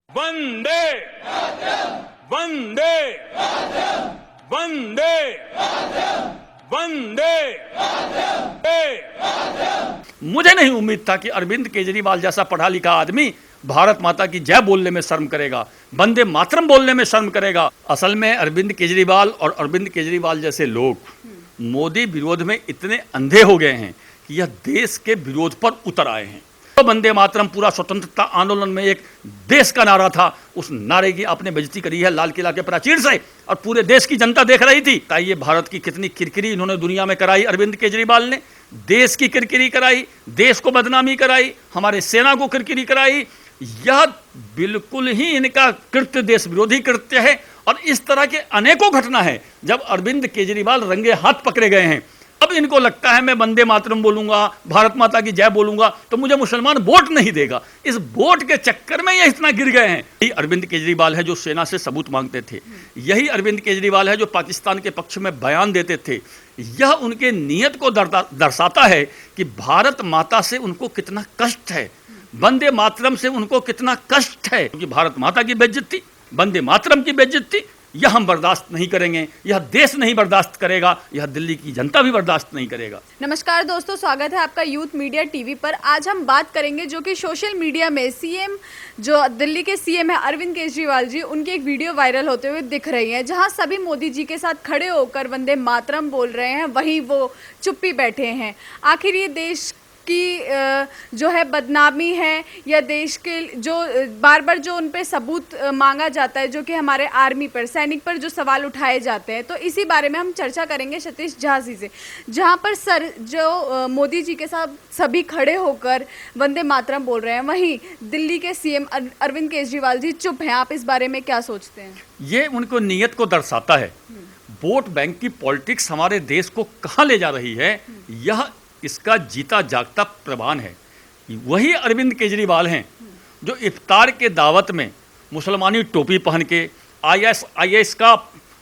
वंदे वंदे वंदे वंदे। मुझे नहीं उम्मीद था कि अरविंद केजरीवाल जैसा पढ़ा लिखा आदमी भारत माता की जय बोलने में शर्म करेगा, वंदे मातरम बोलने में शर्म करेगा। असल में अरविंद केजरीवाल और अरविंद केजरीवाल जैसे लोग मोदी विरोध में इतने अंधे हो गए हैं कि यह देश के विरोध पर उतर आए हैं। तो वंदे मातरम पूरा स्वतंत्रता आंदोलन में एक देश का नारा था, उस नारे की आपने बेइज्जती करी है लाल किला के प्राचीर से, और पूरे देश की जनता देख रही थी। ये भारत की कितनी किरकिरी इन्होंने दुनिया में कराई। अरविंद केजरीवाल ने देश की किरकिरी कराई, देश को बदनामी कराई, हमारे सेना को किरकिरी कराई। यह बिल्कुल ही इनका कृत्य देश विरोधी कृत्य है। और इस तरह के अनेकों घटना है जब अरविंद केजरीवाल रंगे हाथ पकड़े गए हैं। अब इनको लगता है मैं वंदे मातरम बोलूंगा, भारत माता की जय बोलूंगा तो मुझे मुसलमान वोट नहीं देगा। इस वोट के चक्कर में ये इतना गिर गए हैं। यही अरविंद केजरीवाल है जो सेना से सबूत मांगते थे, यही अरविंद केजरीवाल है जो पाकिस्तान के पक्ष में बयान देते थे। यह उनके नियत को दर्शाता है कि भारत माता से उनको कितना कष्ट है, वंदे मातरम से उनको कितना कष्ट है। क्योंकि भारत माता की बेइज्जती, वंदे मातरम की बेइज्जती यह हम बर्दाश्त नहीं करेंगे, यह देश नहीं बर्दाश्त करेगा, यह दिल्ली की जनता भी बर्दाश्त नहीं करेगा। नमस्कार दोस्तों, स्वागत है आपका यूथ मीडिया टीवी पर। आज हम बात करेंगे जो कि सोशल मीडिया में सीएम, जो दिल्ली के सीएम है अरविंद केजरीवाल जी, उनकी एक वीडियो वायरल होते हुए दिख रही है, जहां सभी मोदी जी के साथ खड़े होकर वंदे मातरम बोल रहे हैं, वहीं वो चुप्पी बैठे हैं। आखिर ये देश की जो है बदनामी है या देश के जो बार बार जो उन पे सबूत मांगा जाता है, जो कि हमारे आर्मी पर, सैनिक पर जो सवाल उठाए जाते हैं, तो इसी बारे में हम चर्चा करेंगे सतीश झा जी से। जहां पर सर जो मोदी जी के साथ सभी खड़े होकर वंदे मातरम बोल रहे हैं, वहीं दिल्ली के सीएम अरविंद केजरीवाल जी चुप हैं। आप इस बारे में क्या सोचते हैं? ये उनको नीयत को दर्शाता है। वोट बैंक की पॉलिटिक्स हमारे देश को कहाँ ले जा रही है, यह इसका जीता जागता प्रमाण है। वही अरविंद केजरीवाल हैं जो इफ्तार के दावत में मुसलमानी टोपी पहन के आईएस का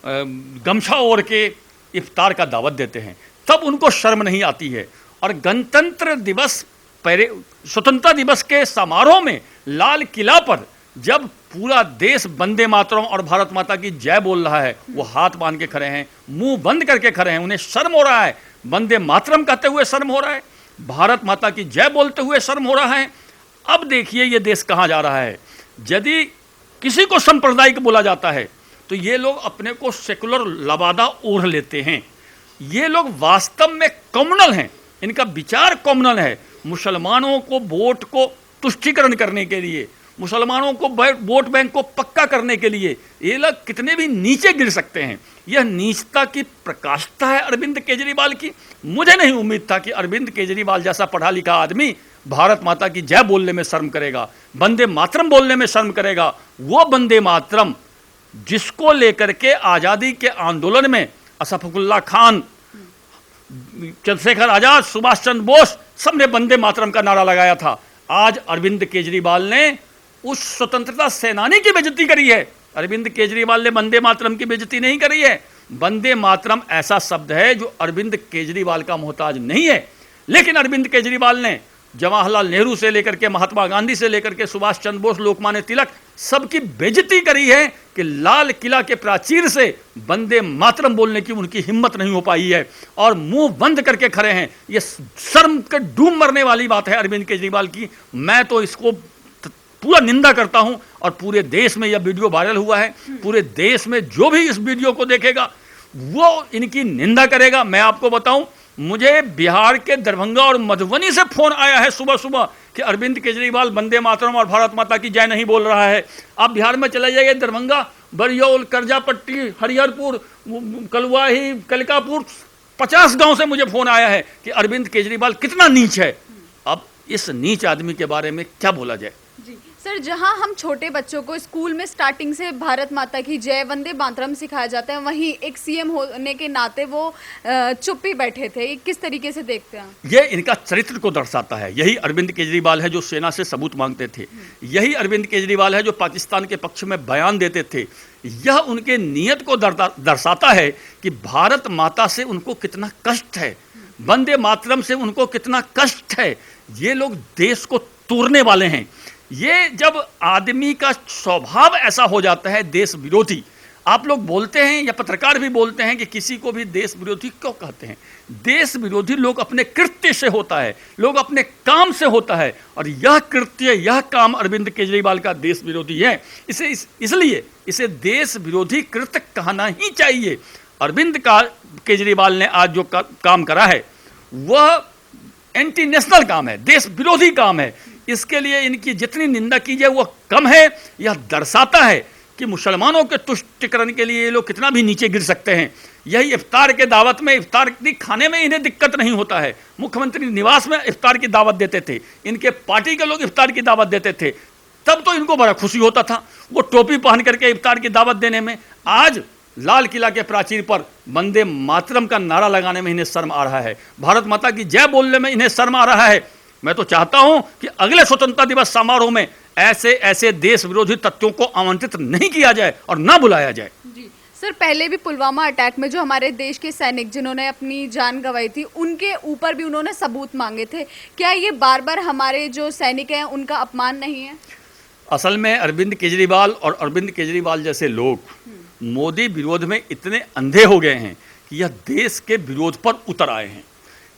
गमछा ओढ़ के इफ्तार का दावत देते हैं, तब उनको शर्म नहीं आती है। और गणतंत्र दिवस स्वतंत्रता दिवस के समारोह में लाल किला पर जब पूरा देश वंदे मातरम और भारत माता की जय बोल रहा है, वो हाथ बांध के खड़े हैं, मुंह बंद करके खड़े हैं। उन्हें शर्म हो रहा है, वंदे मातरम कहते हुए शर्म हो रहा है, भारत माता की जय बोलते हुए शर्म हो रहा है। अब देखिए ये देश कहाँ जा रहा है। यदि किसी को सांप्रदायिक बोला जाता है तो ये लोग अपने को सेकुलर लबादा ओढ़ लेते हैं। ये लोग वास्तव में कम्युनल हैं, इनका विचार कम्युनल है। मुसलमानों को वोट को तुष्टीकरण करने के लिए, मुसलमानों को वोट बैंक को पक्का करने के लिए ये लोग कितने भी नीचे गिर सकते हैं। यह नीचता की प्रकाष्ठा है अरविंद केजरीवाल की। मुझे नहीं उम्मीद था कि अरविंद केजरीवाल जैसा पढ़ा लिखा आदमी भारत माता की जय बोलने में शर्म करेगा, वंदे मातरम बोलने में शर्म करेगा। वो वंदे मातरम जिसको लेकर के आज़ादी के आंदोलन में अशफाकुल्ला खान, चंद्रशेखर आजाद, सुभाष चंद्र बोस सबने वंदे मातरम का नारा लगाया था। आज अरविंद केजरीवाल ने उस स्वतंत्रता सेनानी की बेइज्जती करी है। अरविंद केजरीवाल ने वंदे मातरम की बेइज्जती नहीं करी है। वंदे मातरम ऐसा शब्द है जो अरविंद केजरीवाल का मोहताज नहीं है, लेकिन अरविंद केजरीवाल ने जवाहरलाल नेहरू से लेकर के महात्मा गांधी से लेकर के सुभाष चंद्र बोस, लोकमान्य तिलक सबकी बेइज्जती करी है कि लाल किला के प्राचीर से वंदे मातरम बोलने की उनकी हिम्मत नहीं हो पाई है और मुंह बंद करके खड़े हैं। ये शर्म के डूब मरने वाली बात है अरविंद केजरीवाल की। मैं तो इसको पूरा निंदा करता हूं और पूरे देश में यह वीडियो वायरल हुआ है। पूरे देश में जो भी इस वीडियो को देखेगा वो इनकी निंदा करेगा। मैं आपको बताऊं, मुझे बिहार के दरभंगा और मधुबनी से फोन आया है सुबह सुबह कि अरविंद केजरीवाल वंदे मातरम और भारत माता की जय नहीं बोल रहा है। आप बिहार में चले जाइए, दरभंगा, बरियौल, करजापट्टी, हरिहरपुर, कलवाही, कलिकापुर, 50 गांव से मुझे फोन आया है कि अरविंद केजरीवाल कितना नीच है। अब इस नीच आदमी के बारे में क्या बोला जाए। जी सर, जहां हम छोटे बच्चों को स्कूल में स्टार्टिंग से भारत माता की जय, वंदे मातरम सिखाया जाता है, वहीं एक सीएम होने के नाते वो चुप्पी बैठे थे। किस तरीके से देखते हैं? ये इनका चरित्र को दर्शाता है। यही अरविंद केजरीवाल है जो सेना से सबूत मांगते थे, यही अरविंद केजरीवाल है जो पाकिस्तान के पक्ष में बयान देते थे। यह उनके नियत को दर्शाता है कि भारत माता से उनको कितना कष्ट है, वंदे मातरम से उनको कितना कष्ट है। ये लोग देश को तोड़ने वाले हैं। ये जब आदमी का स्वभाव ऐसा हो जाता है देश विरोधी, आप लोग बोलते हैं या पत्रकार भी बोलते हैं कि किसी को भी देश विरोधी क्यों कहते हैं? देश विरोधी लोग अपने कृत्य से होता है, लोग अपने काम से होता है, और यह कृत्य, यह काम अरविंद केजरीवाल का देश विरोधी है। इसलिए इसे देश विरोधी कृत्य कहना ही चाहिए। अरविंद केजरीवाल ने आज जो काम करा है वह एंटी नेशनल काम है, देश विरोधी काम है। इसके लिए इनकी जितनी निंदा की जाए वह कम है। यह दर्शाता है कि मुसलमानों के तुष्टिकरण के लिए ये लोग कितना भी नीचे गिर सकते हैं। यही इफ्तार के दावत में, इफ्तार खाने में इन्हें दिक्कत नहीं होता है। मुख्यमंत्री निवास में इफ्तार की दावत देते थे, इनके पार्टी के लोग इफ्तार की दावत देते थे, तब तो इनको बड़ा खुशी होता था वो टोपी पहन करके इफ्तार की दावत देने में। आज लाल किला के प्राचीर पर वंदे मातरम का नारा लगाने में इन्हें शर्म आ रहा है, भारत माता की जय बोलने में इन्हें शर्म आ रहा है। मैं तो चाहता हूं कि अगले स्वतंत्रता दिवस समारोह में ऐसे ऐसे देश विरोधी तत्वों को आमंत्रित नहीं किया जाए और ना बुलाया जाए। जी सर, पहले भी पुलवामा अटैक में जो हमारे देश के सैनिक जिन्होंने अपनी जान गंवाई थी, उनके ऊपर भी उन्होंने सबूत मांगे थे। क्या ये बार बार हमारे जो सैनिक हैं उनका अपमान नहीं है? असल में अरविंद केजरीवाल और अरविंद केजरीवाल जैसे लोग मोदी विरोध में इतने अंधे हो गए हैं कि यह देश के विरोध पर उतर आए हैं।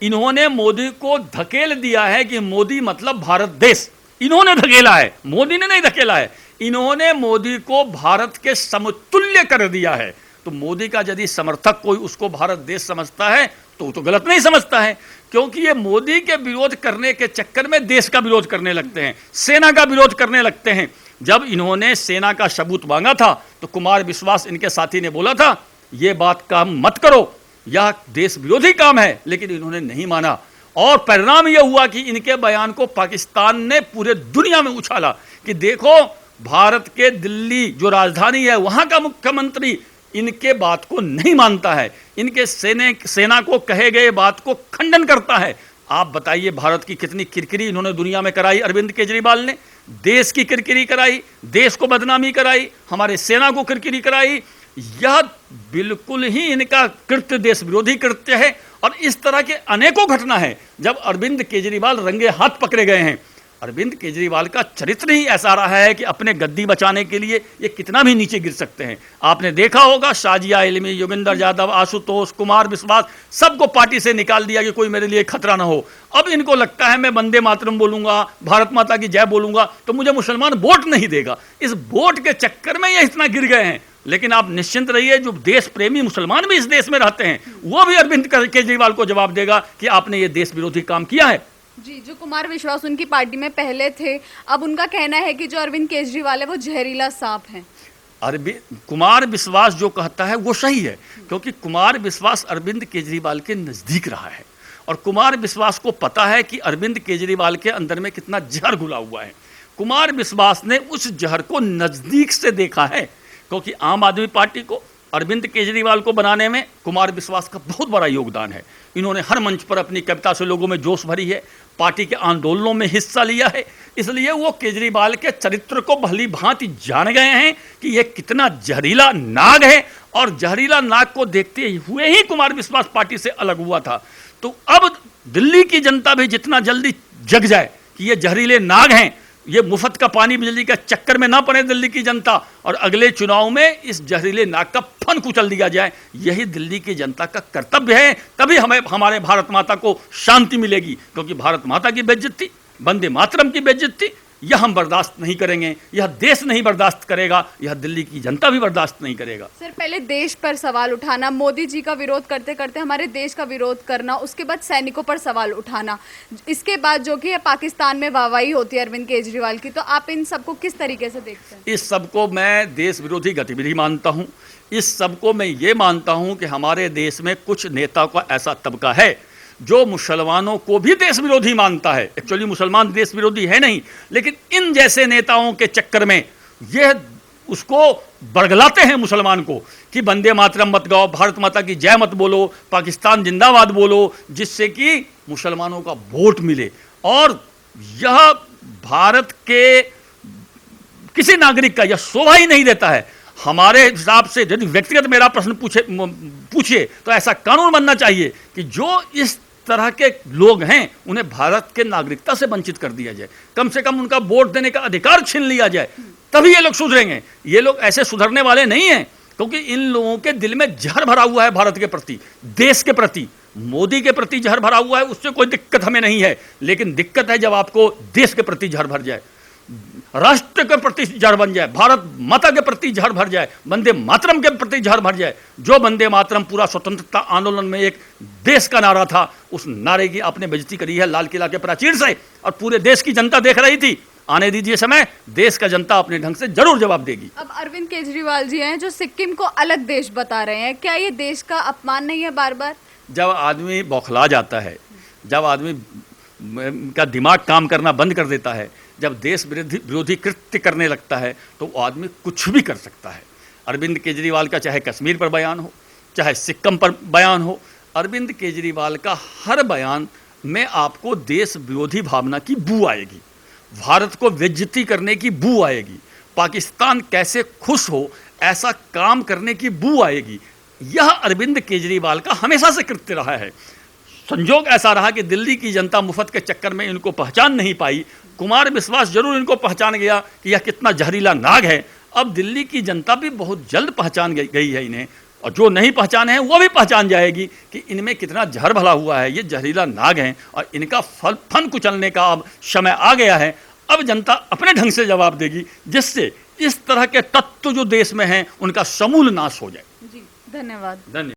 इन्होंने मोदी को धकेल दिया है कि मोदी मतलब भारत देश, इन्होंने धकेला है, मोदी ने नहीं धकेला है। इन्होंने मोदी को भारत के समतुल्य कर दिया है। तो मोदी का यदि समर्थक कोई उसको भारत देश समझता है तो वो तो गलत नहीं समझता है, क्योंकि ये मोदी के विरोध करने के चक्कर में देश का विरोध करने लगते हैं, सेना का विरोध करने लगते हैं। जब इन्होंने सेना का सबूत मांगा था तो कुमार विश्वास इनके साथी ने बोला था ये बात काम मत करो, यह देश विरोधी काम है, लेकिन इन्होंने नहीं माना। और परिणाम यह हुआ कि इनके बयान को पाकिस्तान ने पूरे दुनिया में उछाला कि देखो भारत के दिल्ली जो राजधानी है वहां का मुख्यमंत्री इनके बात को नहीं मानता है, इनके सेना को कहे गए बात को खंडन करता है। आप बताइए भारत की कितनी किरकिरी इन्होंने दुनिया में कराई। अरविंद केजरीवाल ने देश की किरकिरी कराई, देश को बदनामी कराई, हमारे सेना को किरकिरी कराई। यह बिल्कुल ही इनका कृत्य देश विरोधी कृत्य है। और इस तरह के अनेकों घटना है जब अरविंद केजरीवाल रंगे हाथ पकड़े गए हैं। अरविंद केजरीवाल का चरित्र ही ऐसा रहा है कि अपने गद्दी बचाने के लिए ये कितना भी नीचे गिर सकते हैं। आपने देखा होगा शाजिया इल्मी, योगेंद्र यादव, आशुतोष, कुमार विश्वास, सबको पार्टी से निकाल दिया कि कोई मेरे लिए खतरा ना हो। अब इनको लगता है मैं वंदे मातरम बोलूंगा, भारत माता की जय बोलूंगा तो मुझे मुसलमान वोट नहीं देगा। इस वोट के चक्कर में ये इतना गिर गए हैं। लेकिन आप निश्चिंत रहिए, जो देश प्रेमी मुसलमान भी इस देश में रहते हैं वो भी अरविंद केजरीवाल को जवाब देगा कि आपने ये देश विरोधी काम किया है। जी, जो कुमार विश्वास उनकी पार्टी में पहले थे, अब उनका कहना है कि जो अरविंद केजरीवाल है वो जहरीला सांप है। कुमार विश्वास जो कहता है वो सही है, क्योंकि कुमार विश्वास अरविंद केजरीवाल के नज़दीक रहा है और कुमार विश्वास को पता है कि अरविंद केजरीवाल के अंदर में कितना जहर घुला हुआ है। कुमार विश्वास ने उस जहर को नज़दीक से देखा है, क्योंकि आम आदमी पार्टी को अरविंद केजरीवाल को बनाने में कुमार विश्वास का बहुत बड़ा योगदान है। इन्होंने हर मंच पर अपनी कविता से लोगों में जोश भरी है, पार्टी के आंदोलनों में हिस्सा लिया है। इसलिए वो केजरीवाल के चरित्र को भली भांति जान गए हैं कि ये कितना जहरीला नाग है, और जहरीला नाग को देखते हुए ही कुमार विश्वास पार्टी से अलग हुआ था। तो अब दिल्ली की जनता भी जितना जल्दी जग जाए कि ये जहरीले नाग हैं, ये मुफ्त का पानी बिजली का चक्कर में ना पड़े दिल्ली की जनता, और अगले चुनाव में इस जहरीले नाग का फन कुचल दिया जाए, यही दिल्ली की जनता का कर्तव्य है। तभी हमें हमारे भारत माता को शांति मिलेगी, क्योंकि भारत माता की बेइज्जती, वंदे मातरम की बेइज्जती यह हम बर्दाश्त नहीं करेंगे, यह देश नहीं बर्दाश्त करेगा, यह दिल्ली की जनता भी बर्दाश्त नहीं करेगा। सर, पहले देश पर सवाल उठाना, मोदी जी का विरोध करते करते हमारे देश का विरोध करना, उसके बाद सैनिकों पर सवाल उठाना, इसके बाद जो कि पाकिस्तान में वाहवाही होती है अरविंद केजरीवाल की, तो आप इन सबको किस तरीके से देखते हैं? इस सबको मैं देश विरोधी गतिविधि मानता हूँ। इस सबको मैं ये मानता हूँ कि हमारे देश में कुछ नेता का ऐसा तबका है जो मुसलमानों को भी देश विरोधी मानता है। एक्चुअली मुसलमान देश विरोधी है नहीं, लेकिन इन जैसे नेताओं के चक्कर में ये उसको बरगलाते हैं मुसलमान को कि वंदे मातरम मत गाओ, भारत माता की जय मत बोलो, पाकिस्तान जिंदाबाद बोलो, जिससे कि मुसलमानों का वोट मिले। और यह भारत के किसी नागरिक का यह शोभा ही नहीं देता है। हमारे हिसाब से यदि व्यक्तिगत मेरा प्रश्न पूछिए तो ऐसा कानून बनना चाहिए कि जो इस तरह के लोग हैं उन्हें भारत के नागरिकता से वंचित कर दिया जाए, कम से कम उनका वोट देने का अधिकार छीन लिया जाए, तभी ये लोग सुधरेंगे। ये लोग ऐसे सुधरने वाले नहीं हैं, क्योंकि इन लोगों के दिल में जहर भरा हुआ है भारत के प्रति, देश के प्रति, मोदी के प्रति जहर भरा हुआ है। उससे कोई दिक्कत हमें नहीं है, लेकिन दिक्कत है जब आपको देश के प्रति जहर भर जाए, राष्ट्र के प्रति जहर बन जाए, भारत माता के प्रति जहर भर जाए, वंदे मातरम के प्रति जहर भर जाए। जो वंदे मातरम पूरा स्वतंत्रता आंदोलन में एक देश का नारा था, उस नारे की आपने बेइज्जती करी है लाल किला के प्राचीर से, और पूरे देश की जनता देख रही थी। आने दीजिए समय, देश का जनता अपने ढंग से जरूर जवाब देगी। अब अरविंद केजरीवाल जी हैं जो सिक्किम को अलग देश बता रहे हैं, क्या ये देश का अपमान नहीं है? बार बार जब आदमी बौखला जाता है, जब आदमी का दिमाग काम करना बंद कर देता है, जब देश विरोधी कृत्य करने लगता है, तो वो आदमी कुछ भी कर सकता है। अरविंद केजरीवाल का चाहे कश्मीर पर बयान हो, चाहे सिक्किम पर बयान हो, अरविंद केजरीवाल का हर बयान में आपको देश विरोधी भावना की बू आएगी, भारत को बेइज्जती करने की बू आएगी, पाकिस्तान कैसे खुश हो ऐसा काम करने की बू आएगी। यह अरविंद केजरीवाल का हमेशा से कृत्य रहा है। संजोग ऐसा रहा कि दिल्ली की जनता मुफ्त के चक्कर में इनको पहचान नहीं पाई। कुमार विश्वास जरूर इनको पहचान गया कि यह कितना जहरीला नाग है। अब दिल्ली की जनता भी बहुत जल्द पहचान गई है इन्हें, और जो नहीं पहचाने हैं वो भी पहचान जाएगी कि इनमें कितना जहर भला हुआ है, ये जहरीला नाग हैं, और इनका फन कुचलने का अब समय आ गया है। अब जनता अपने ढंग से जवाब देगी, जिससे इस तरह के तत्व जो देश में हैं उनका समूल नाश हो जाए। जी, धन्यवाद।